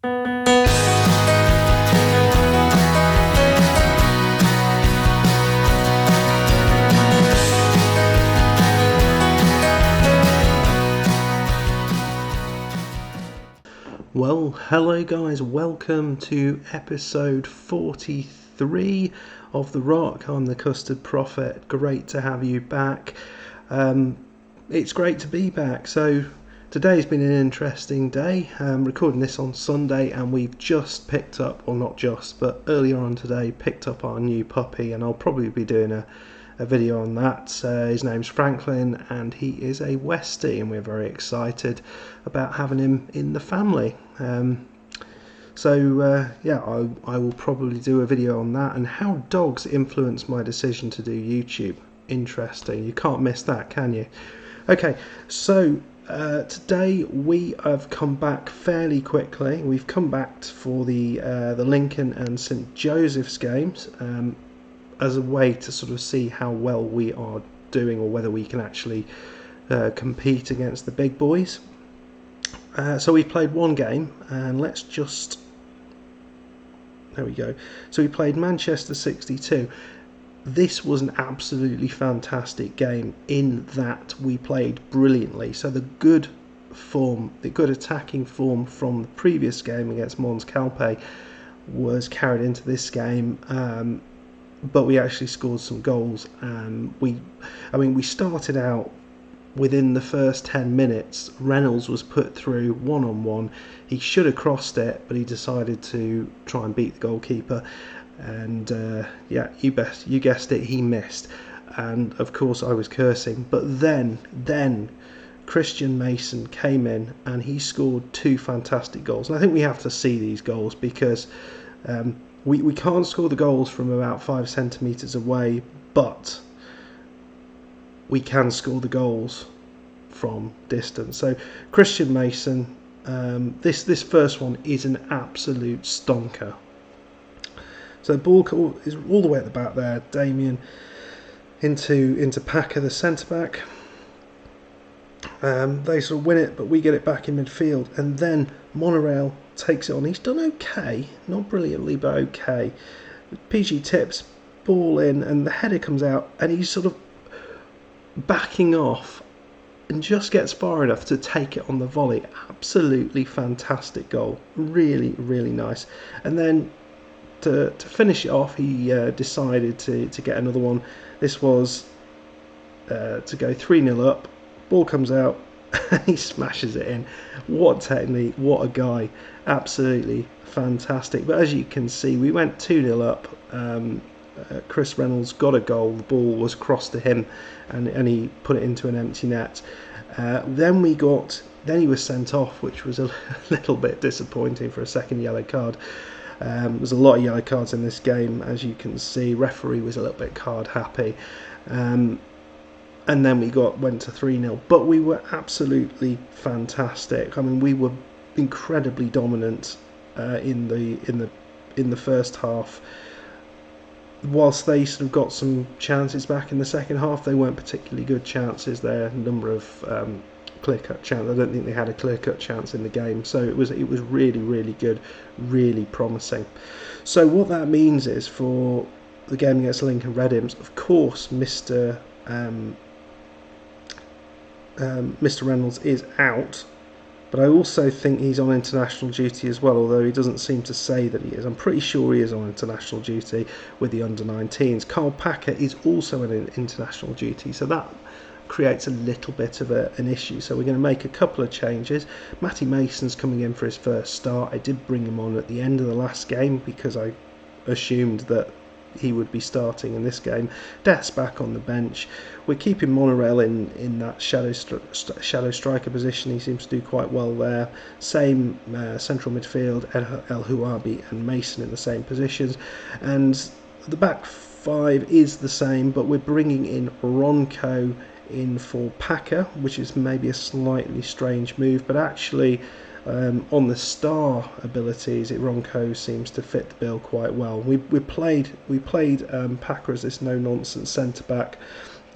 Well, hello guys, welcome to episode 43 of The Rock. I'm the Custard Prophet. Great to have you back. It's great to be back. So today's been an interesting day. Recording this on Sunday, and we've just picked up, well not just, but earlier on today picked up our new puppy, and I'll probably be doing a video on that. His name's Franklin, and he is a Westie, and we're very excited about having him in the family. I will probably do a video on that and how dogs influence my decision to do YouTube. Interesting. You can't miss that, can you? Okay, so today we have come back fairly quickly. We've come back for the Lincoln and St Joseph's games as a way to sort of see how well we are doing, or whether we can actually compete against the big boys. So we played one game, and there we go. So we played Manchester 62. This was an absolutely fantastic game in that we played brilliantly. So the good attacking form from the previous game against Mons Calpe was carried into this game, but we actually scored some goals. We started out. Within the first 10 minutes, Reynolds was put through one-on-one. He should have crossed it, but he decided to try and beat the goalkeeper. And you guessed it, he missed. And of course I was cursing. But then Christian Mason came in and he scored two fantastic goals. And I think we have to see these goals, because we can't score the goals from about 5 centimetres away, but we can score the goals from distance. So Christian Mason, this first one is an absolute stonker. So the ball is all the way at the back there. Damien into Packer, the centre back. They sort of win it, but we get it back in midfield, and then Monorail takes it on. He's done okay, not brilliantly, but okay. PG tips, ball in, and the header comes out, and he's sort of backing off and just gets far enough to take it on the volley. Absolutely fantastic goal, really nice. And then to finish it off, he decided to get another one. This was to go 3-0 up. Ball comes out and he smashes it in. What technique, what a guy, absolutely fantastic. But as you can see, we went 2-0 up. Chris Reynolds got a goal. The ball was crossed to him, and he put it into an empty net. Then he was sent off, which was a little bit disappointing for a second yellow card. There's a lot of yellow cards in this game, as you can see. Referee was a little bit card happy, and then we went to 3-0. But we were absolutely fantastic. I mean, we were incredibly dominant in the first half. Whilst they sort of got some chances back in the second half, they weren't particularly good chances. There are a number of clear-cut chances. I don't think they had a clear-cut chance in the game. So it was really good, really promising. So what that means is, for the game against Lincoln Red Imps, of course, Mr. Reynolds is out. But I also think he's on international duty as well, although he doesn't seem to say that he is. I'm pretty sure he is on international duty with the under-19s. Carl Packer is also on international duty, so that creates a little bit of an issue. So we're going to make a couple of changes. Matty Mason's coming in for his first start. I did bring him on at the end of the last game because I assumed that he would be starting in this game. Death's back on the bench. We're keeping Monorail in that shadow striker position. He seems to do quite well there. Same central midfield, El Huabi and Mason in the same positions. And the back five is the same, but we're bringing in Ronco in for Packer, which is maybe a slightly strange move, but actually on the star abilities, Ronco seems to fit the bill quite well. We played Packer as this no-nonsense centre-back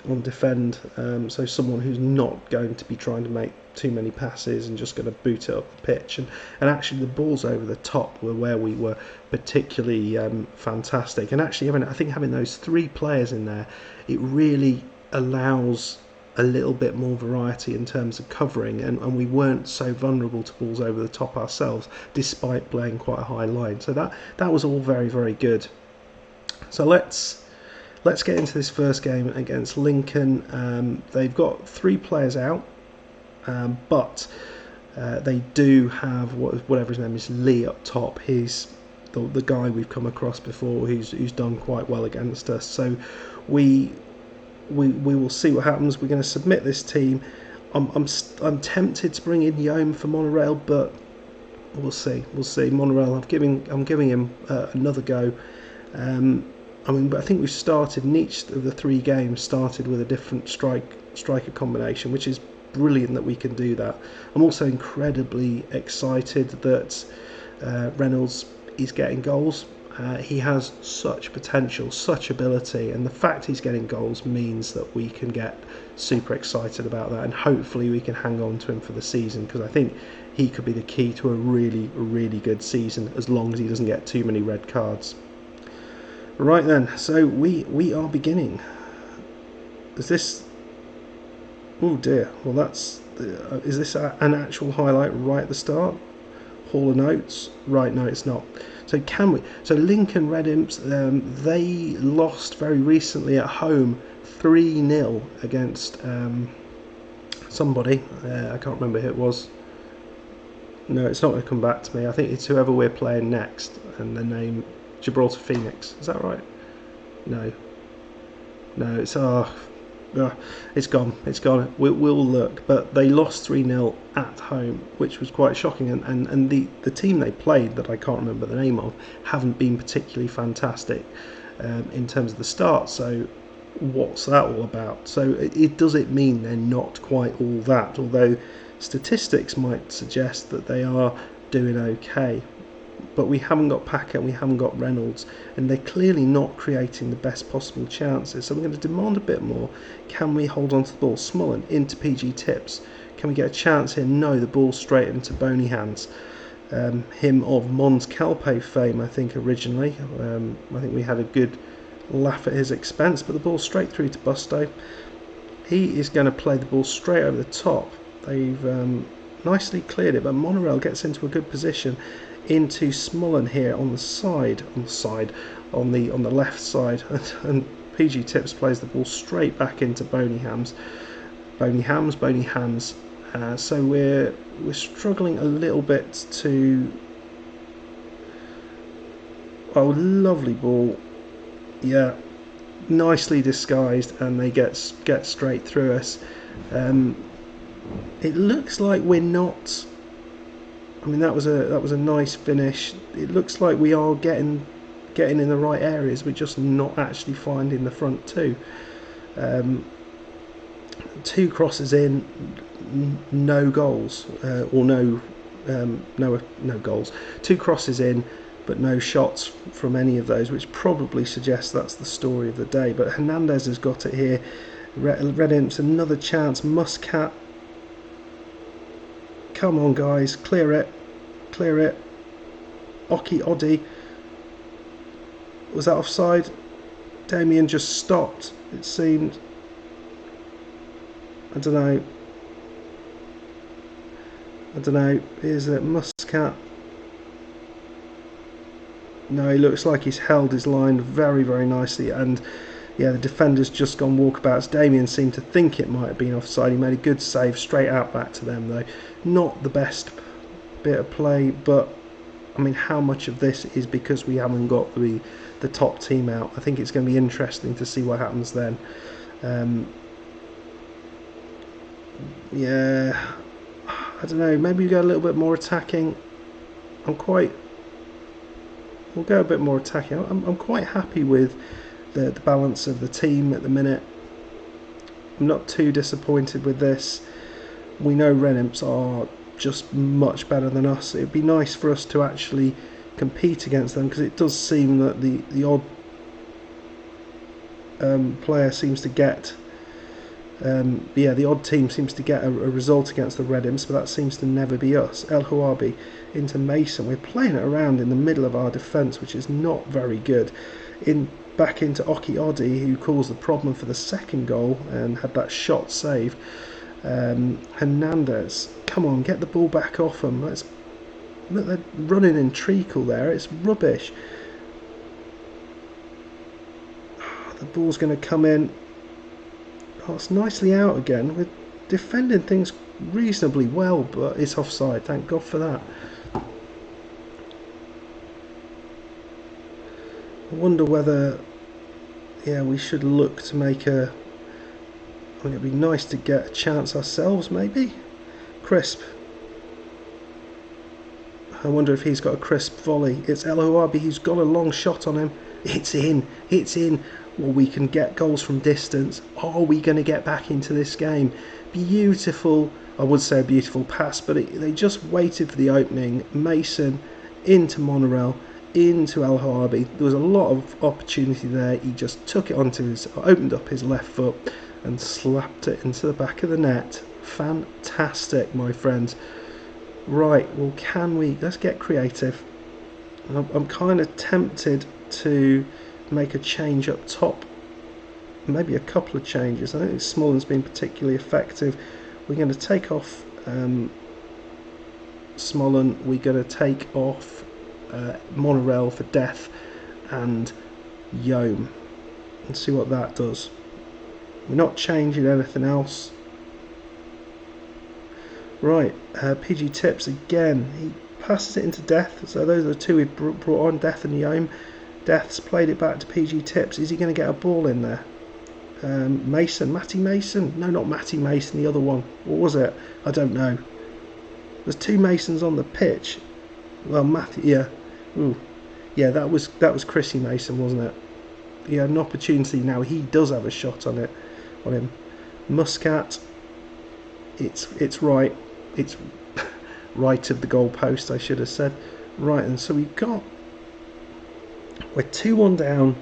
on defend, so someone who's not going to be trying to make too many passes and just going to boot it up the pitch. And actually the balls over the top were where we were particularly fantastic. And actually I think having those 3 players in there, it really allows a little bit more variety in terms of covering, and we weren't so vulnerable to balls over the top ourselves, despite playing quite a high line. So that was all very, very good. So let's get into this first game against Lincoln. They've got 3 players out, but they do have whatever his name is, Lee up top. He's the guy we've come across before, who's done quite well against us. So we will see what happens. We're going to submit this team. I'm tempted to bring in Yom for Monorail, but we'll see. Monorail, I'm giving him another go. But I think we've started in each of the 3 games started with a different striker combination, which is brilliant that we can do that. I'm also incredibly excited that Reynolds is getting goals. He has such potential, such ability, and the fact he's getting goals means that we can get super excited about that, and hopefully we can hang on to him for the season, because I think he could be the key to a really, really good season, as long as he doesn't get too many red cards. Right then, so we are beginning. Is this... Oh dear, well that's... is this an actual highlight right at the start? Hall of Notes? Right, no it's not. So So Lincoln Red Imps, they lost very recently at home 3-0 against somebody. I can't remember who it was. No, it's not going to come back to me. I think it's whoever we're playing next, and the name Gibraltar Phoenix. Is that right? No, it's it's gone. We'll look, but they lost 3-0 at home, which was quite shocking. And the team they played, that I can't remember the name of, haven't been particularly fantastic in terms of the start. So what's that all about? So does it mean they're not quite all that? Although statistics might suggest that they are doing okay. But we haven't got Packer and we haven't got Reynolds, and they're clearly not creating the best possible chances. So we're going to demand a bit more. Can we hold on to the ball? Smullen into PG Tips. Can we get a chance here? No, the ball straight into Bony Hands. Him of Mons Calpe fame, I think, originally. I think we had a good laugh at his expense, but the ball straight through to Busto. He is going to play the ball straight over the top. They've nicely cleared it, but Monorail gets into a good position into Smullen here on the left side, and PG Tips plays the ball straight back into Bony Hands. So we're struggling a little bit to... Oh, lovely ball. Yeah, nicely disguised, and they get straight through us. It looks like we're not... I mean, that was a nice finish. It looks like we are getting in the right areas. We're just not actually finding the front 2. 2 crosses in, no goals, or no goals. 2 crosses in, but no shots from any of those, which probably suggests that's the story of the day. But Hernandez has got it here. Red Imps, another chance. Muscat. Come on, guys, clear it. Oki Oddi. Was that offside? Damien just stopped, it seemed. I don't know. Here's it, Muscat. No, he looks like he's held his line very, very nicely, and yeah, the defender's just gone walkabouts. Damien seemed to think it might have been offside. He made a good save straight out back to them, though. Not the best bit of play, but I mean, how much of this is because we haven't got the top team out? I think it's going to be interesting to see what happens then. Yeah, I don't know, maybe we go a little bit more attacking. We'll go a bit more attacking. I'm quite happy with the balance of the team at the minute. I'm not too disappointed with this. We know Red Imps are just much better than us. It'd be nice for us to actually compete against them, because it does seem that the odd player seems to get Yeah, the odd team seems to get a result against the Red Imps, but that seems to never be us. El Houabi into Mason. We're playing it around in the middle of our defence, which is not very good. Back into Oki Odi, who caused the problem for the second goal and had that shot saved. Hernandez, come on, get the ball back off them. Look, they're running in treacle there. It's rubbish. The ball's going to come in. Oh, it's nicely out again. We're defending things reasonably well, but it's offside. Thank God for that. I wonder whether, yeah, we should look to make a... I mean, it'd be nice to get a chance ourselves, maybe. Crisp. I wonder if he's got a crisp volley. It's El Houabi who's got a long shot on him. It's in. It's in. Well, we can get goals from distance. Are we going to get back into this game? Beautiful. I would say a beautiful pass, but they just waited for the opening. Mason into Monorail, into El Houabi. There was a lot of opportunity there. He just took it opened up his left foot and slapped it into the back of the net. Fantastic, my friends. Right, well, let's get creative. I'm kind of tempted to make a change up top. Maybe a couple of changes. I don't think Smollen's been particularly effective. We're going to take off Smollen. We're going to take off Monorail for Death and Yome and see what that does. We're not changing anything else. Right, PG Tips again. He passes it into Death. So those are the two we've brought on, Death and Yome. Death's played it back to PG Tips. Is he going to get a ball in there? Matty Mason. No, not Matty Mason, the other one. What was it? I don't know. There's two Masons on the pitch. Well, Matty, yeah. Ooh. Yeah, that was Chrissy Mason, wasn't it? He had an opportunity now. He does have a shot on him. Muscat. It's right. It's right of the goal post, I should have said. Right, and so we're 2-1 down.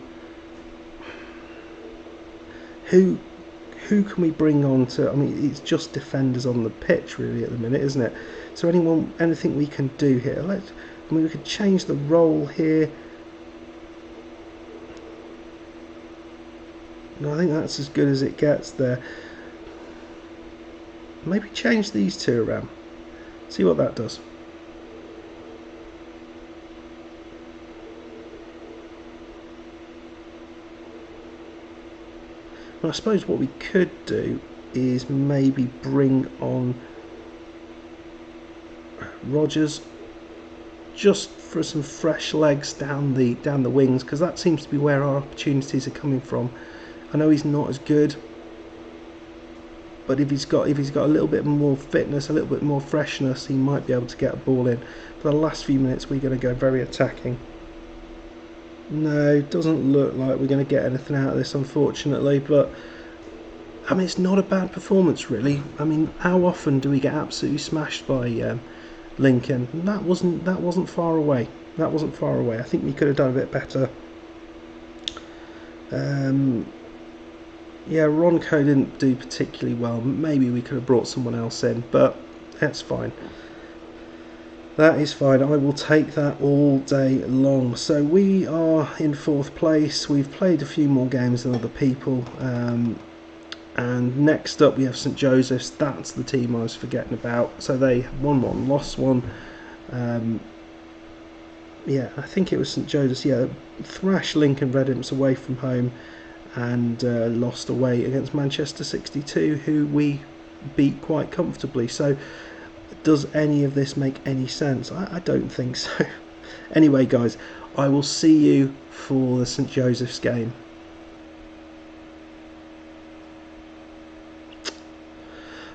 Who can we bring on to? I mean, it's just defenders on the pitch really at the minute, isn't it? Is there anything we can do here? We could change the role here. No, I think that's as good as it gets there. Maybe change these two around. See what that does. Well, I suppose what we could do is maybe bring on Rogers just for some fresh legs down the wings, because that seems to be where our opportunities are coming from. I know he's not as good, but if he's got a little bit more fitness, a little bit more freshness, he might be able to get a ball in. For the last few minutes, we're going to go very attacking. No, it doesn't look like we're going to get anything out of this, unfortunately. But I mean, it's not a bad performance, really. I mean, how often do we get absolutely smashed by Lincoln? That wasn't far away. That wasn't far away. I think we could have done a bit better. Yeah, Ronco didn't do particularly well. Maybe we could have brought someone else in, but that's fine. That is fine. I will take that all day long. So we are in 4th place. We've played a few more games than other people. And next up we have St Joseph's. That's the team I was forgetting about. So they won one, lost one. Yeah, I think it was St Joseph's. Yeah, thrashed Lincoln Red Imps away from home and lost away against Manchester 62, who we beat quite comfortably. So does any of this make any sense? I don't think so. Anyway, guys, I will see you for the St Joseph's game.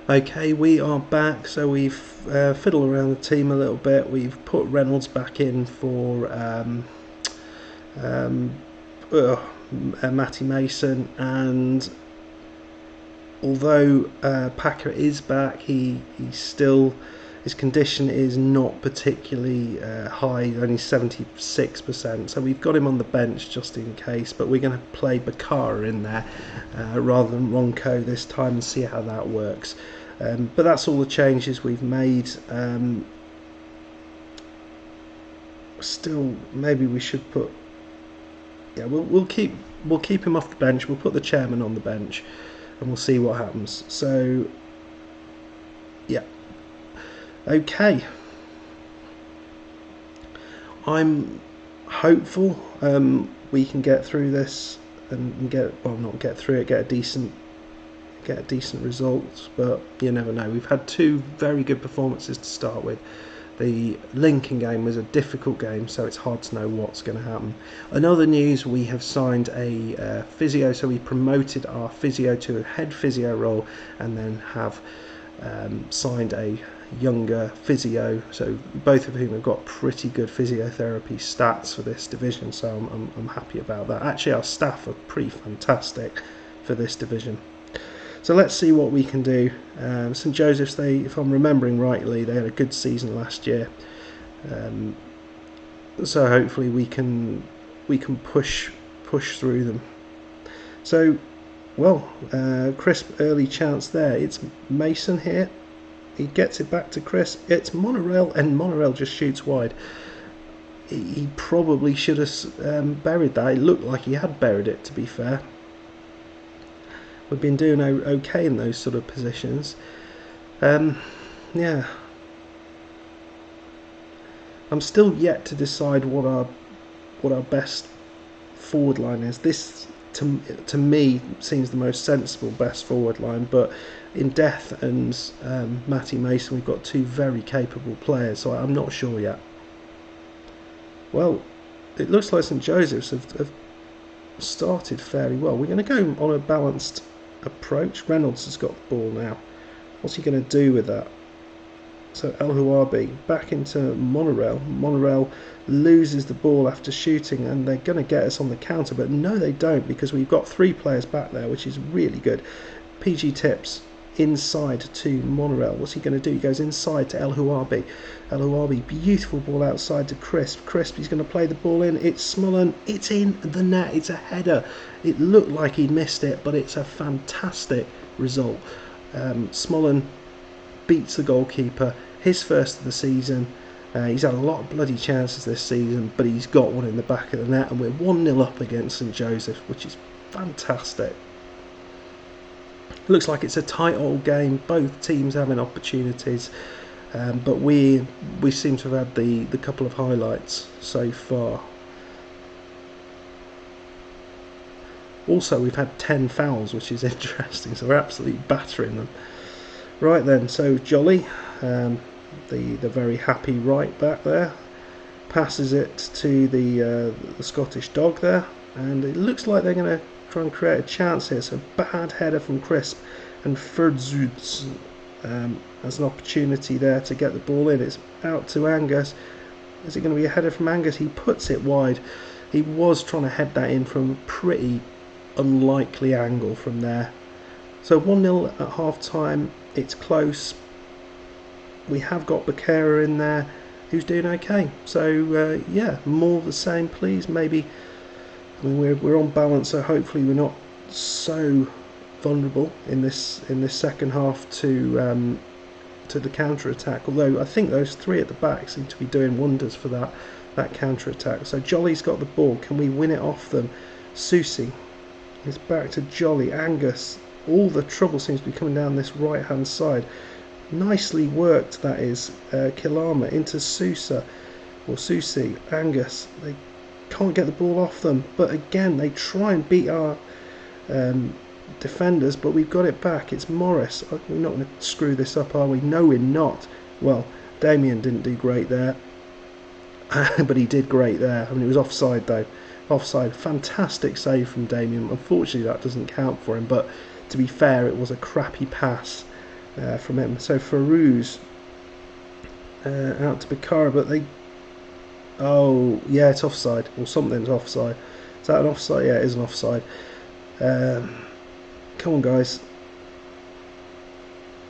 Okay, we are back. So we've fiddled around the team a little bit. We've put Reynolds back in for Matty Mason, and although Packer is back, he's still His condition is not particularly high, only 76%, so we've got him on the bench just in case, but we're going to play Bakara in there rather than Ronco this time and see how that works. But that's all the changes we've made. Still, maybe we should put... Yeah, we'll keep him off the bench. We'll put the chairman on the bench, and we'll see what happens. So, yeah. Okay. I'm hopeful we can get through this and get a decent result, but you never know. We've had two very good performances to start with. The Lincoln game was a difficult game, so it's hard to know what's going to happen. In other news, we have signed a physio, so we promoted our physio to a head physio role, and then have signed a younger physio, so both of whom have got pretty good physiotherapy stats for this division, so I'm happy about that. Actually, our staff are pretty fantastic for this division. So let's see what we can do. St Joseph's, if I'm remembering rightly, they had a good season last year. So hopefully we can push through them. So, well, crisp early chance there. It's Mason here. He gets it back to Chris. It's Monorail, and Monorail just shoots wide. He probably should have buried that. It looked like he had buried it, to be fair. We've been doing okay in those sort of positions. Yeah. I'm still yet to decide what our best forward line is. This, to me, seems the most sensible best forward line, but in Death and Matty Mason, we've got two very capable players, so I'm not sure yet. Well, it looks like St Joseph's have started fairly well. We're going to go on a balanced approach. Reynolds has got the ball now. What's he going to do with that? So El Huabi back into Monorail. Monorail loses the ball after shooting, and they're going to get us on the counter, but no they don't, because we've got three players back there, which is really good. PG Tips inside to Monorail. What's he going to do? He goes inside to El Huabi. El Huabi, beautiful ball outside to Crisp. Crisp, he's going to play the ball in. It's Smullen. It's in the net. It's a header. It looked like he missed it, but it's a fantastic result. Smullen beats the goalkeeper. His first of the season. He's had a lot of bloody chances this season, but he's got one in the back of the net, and we're 1-0 up against St Joseph's, which is fantastic. Looks like it's a tight old game, both teams having opportunities, but we seem to have had the couple of highlights so far. Also, we've had 10 fouls, which is interesting, so we're absolutely battering them. Right then, so Jolly, the very happy right back there, passes it to the Scottish dog there, and it looks like they're going to try and create a chance here. So bad header from Crisp, and Ferdzuds has an opportunity there to get the ball in. It's out to Angus. Is it going to be a header from Angus? He puts it wide. He was trying to head that in from a pretty unlikely angle from there. So 1-0 at half time. It's close. We have got Bakara in there, who's doing okay. So yeah, more of the same, please. Maybe, I mean, we're on balance, so hopefully we're not so vulnerable in this second half to the counter attack. Although I think those three at the back seem to be doing wonders for that counter attack. So Jolly's got the ball. Can we win it off them? Susie is back to Jolly. Angus. All the trouble seems to be coming down this right hand side. Nicely worked, that is. Kilama into Sousa or Susie. Angus. They can't get the ball off them, but again they try and beat our defenders, but we've got it back. It's Morris. We're not going to screw this up, are we? No, we're not. Well, Damien didn't do great there, but he did great there. I mean, it was offside though. Offside. Fantastic save from Damien. Unfortunately that doesn't count for him, but to be fair, it was a crappy pass from him. So Farouz out to Bakara, but they... Oh, yeah, it's offside. Or something's offside. Is that an offside? Yeah, it is an offside. Come on, guys.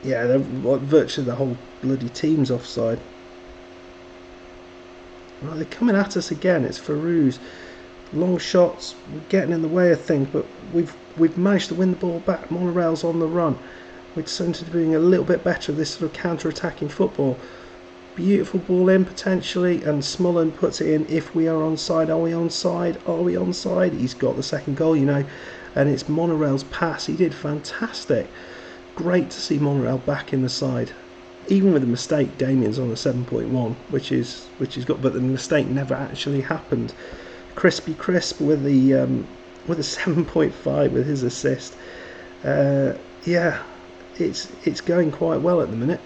Yeah, virtually the whole bloody team's offside. Right, they're coming at us again. It's Farouz. Long shots, we're getting in the way of things, but we've managed to win the ball back. Monorail's on the run. We're seem to be doing a little bit better of this sort of counter-attacking football. Beautiful ball in potentially, and Smullen puts it in. If we are onside, are we onside? Are we onside? He's got the second goal, you know, and it's Monorail's pass. He did fantastic. Great to see Monorail back in the side. Even with the mistake, Damien's on a 7.1, which is got, but the mistake never actually happened. Crispy Crisp with the 7.5 with his assist. Yeah, it's going quite well at the minute.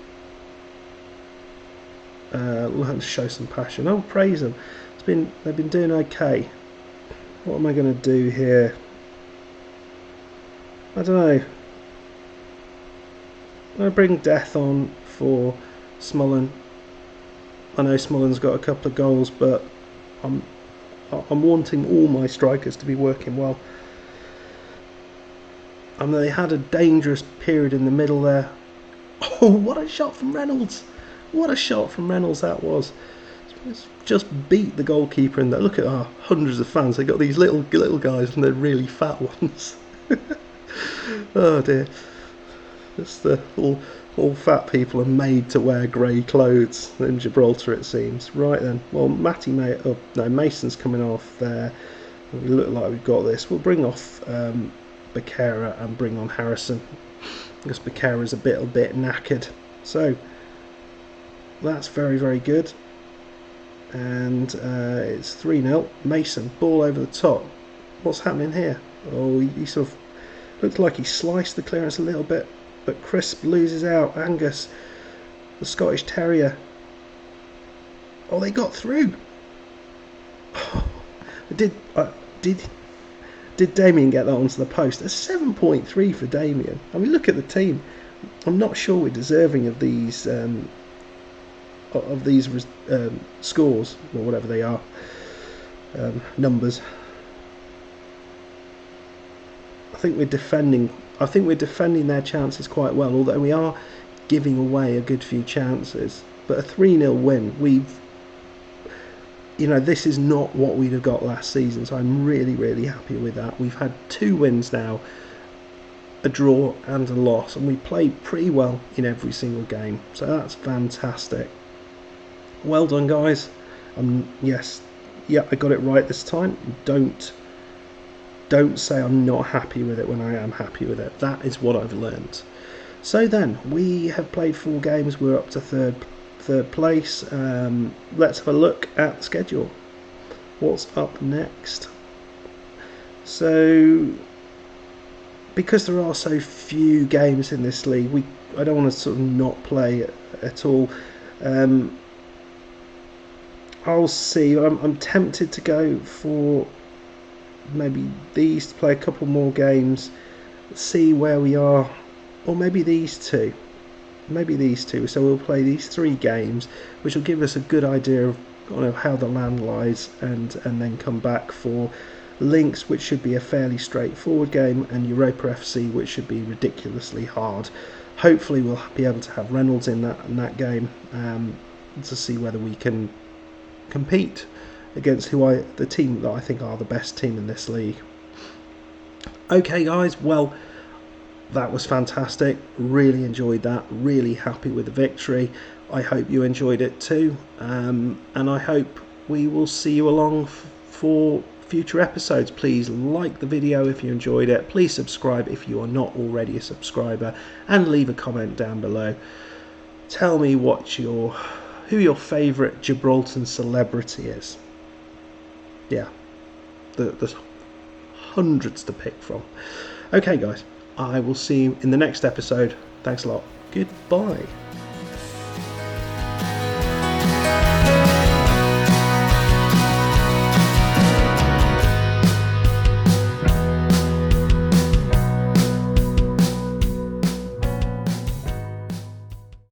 Learn to show some passion. Oh, praise them. They've been doing okay. What am I going to do here? I don't know. I'm going to bring Death on for Smullen. I know Smullen's got a couple of goals, but I'm wanting all my strikers to be working well. They had a dangerous period in the middle there. Oh, what a shot from Reynolds! What a shot from Reynolds that was. It's just beat the goalkeeper in there. Look at our hundreds of fans. They got these little guys and they're really fat ones. Oh dear. Just all fat people are made to wear grey clothes in Gibraltar, it seems. Right then, well, Mason's coming off there. We look like we've got this. We'll bring off Becerra and bring on Harrison, because Becerra's a bit knackered. So that's very, very good. And it's 3-0. Mason, ball over the top. What's happening here? Oh, he sort of looked like he sliced the clearance a little bit. But Crisp loses out. Angus, the Scottish Terrier. Oh, they got through. Oh, did Damien get that onto the post? A 7.3 for Damien. I mean, look at the team. I'm not sure we're deserving of these scores, or whatever they are, numbers. I think we're defending their chances quite well, although we are giving away a good few chances. But a 3-0 win, this is not what we'd have got last season, so I'm really, really happy with that. We've had 2 wins now, a draw and a loss, and we played pretty well in every single game, so that's fantastic. Well done, guys. Yes, I got it right this time. Don't say I'm not happy with it when I am happy with it. That is what I've learned. So then, we have played 4 games. We're up to third place. Let's have a look at the schedule. What's up next? So, because there are so few games in this league, I don't want to sort of not play at all. I'll see. I'm tempted to go for maybe these, to play a couple more games, see where we are, or maybe these two. So we'll play these 3 games, which will give us a good idea of how the land lies, and then come back for Links, which should be a fairly straightforward game, and Europa FC, which should be ridiculously hard. Hopefully we'll be able to have Reynolds in that game, to see whether we can compete against the team that I think are the best team in this league. Okay guys, well, that was fantastic. Really enjoyed that. Really happy with the victory. I hope you enjoyed it too, and I hope we will see you along for future episodes. Please like the video if you enjoyed it. Please subscribe if you are not already a subscriber, and leave a comment down below. Tell me who your favourite Gibraltar celebrity is. Yeah, there's hundreds to pick from. Okay guys, I will see you in the next episode. Thanks a lot. Goodbye.